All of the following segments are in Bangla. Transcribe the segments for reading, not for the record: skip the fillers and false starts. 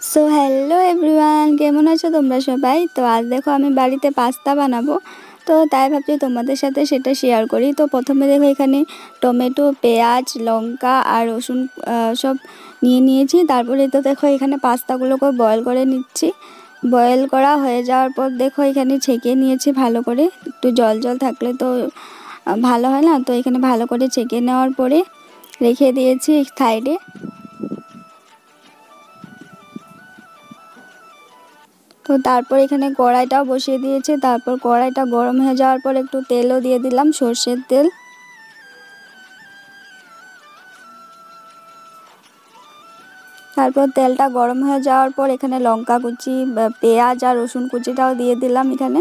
সো হ্যালো এভরিওয়ান, কেমন আছো তোমরা সবাই? তো আজ দেখো আমি বাড়িতে পাস্তা বানাবো, তো তাই ভাবছি তোমাদের সাথে সেটা শেয়ার করি। তো প্রথমে দেখো এখানে টমেটো, পেঁয়াজ, লঙ্কা আর রসুন সব নিয়েছি। তারপরে তো দেখো এখানে পাস্তাগুলোকে বয়েল করে নিচ্ছি। বয়েল করা হয়ে যাওয়ার পর দেখো এখানে ছেঁকে নিয়েছি ভালো করে। একটু জল জল থাকলে তো ভালো হয় না, তো এখানে ভালো করে ছেঁকে নেওয়ার পরে রেখে দিয়েছি সাইডে। তো তারপর এখানে কড়াইটাও বসিয়ে দিয়েছি। তারপর কড়াইটা গরম হয়ে যাওয়ার পর একটু তেলও দিয়ে দিলাম, সর্ষের তেল। তারপর তেলটা গরম হয়ে যাওয়ার পর এখানে লঙ্কা কুচি, পেঁয়াজ আর রসুন কুচিটাও দিয়ে দিলাম এখানে।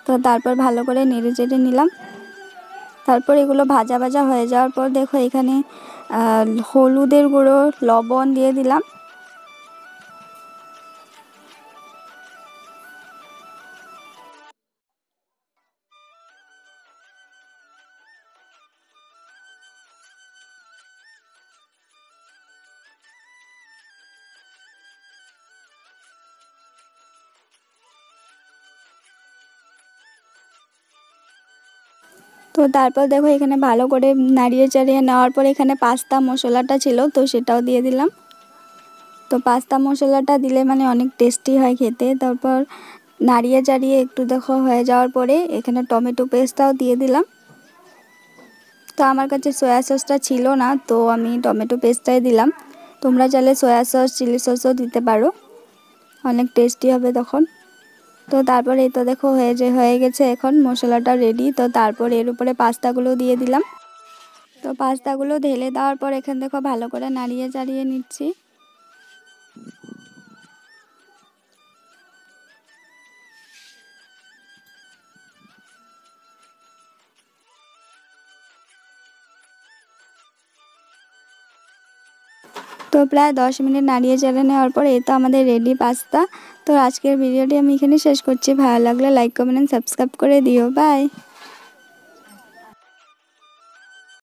তো তারপর ভালো করে নেড়ে চেড়ে নিলাম। তারপর এগুলো ভাজা ভাজা হয়ে যাওয়ার পর দেখো এখানে হলুদের গুঁড়ো, লবণ দিয়ে দিলাম। তো তারপর দেখো এখানে ভালো করে নাড়িয়ে চাড়িয়ে নেওয়ার পর এখানে পাস্তা মশলাটা ছিল, তো সেটাও দিয়ে দিলাম। তো পাস্তা মশলাটা দিলে মানে অনেক টেস্টি হয় খেতে। তারপর নাড়িয়ে চাড়িয়ে একটু দেখো হয়ে যাওয়ার পরে এখানে টমেটো পেস্টটাও দিয়ে দিলাম। তো আমার কাছে সয়া সসটা ছিল না, তো আমি টমেটো পেস্টটাই দিলাম। তোমরা চাইলে সয়া সস, চিলি সসও দিতে পারো, অনেক টেস্টি হবে তখন। তো তারপর এই তো দেখো হয়ে গেছে, এখন মশলাটা রেডি। তো তারপর এর উপরে পাস্তাগুলো দিয়ে দিলাম। তো পাস্তাগুলো ঢেলে দেওয়ার পর এখানে দেখো ভালো করে নাড়িয়ে চাড়িয়ে নিচ্ছি। তো প্রায় 10 মিনিট নাড়িয়ে চাড়িয়ে নেওয়ার পর এই তো আমাদের রেডি পাস্তা। তো আজকের ভিডিওটি আমি এখানে শেষ করছি। ভালো লাগলে লাইক, কমেন্ট, সাবস্ক্রাইব করে দিও। বাই।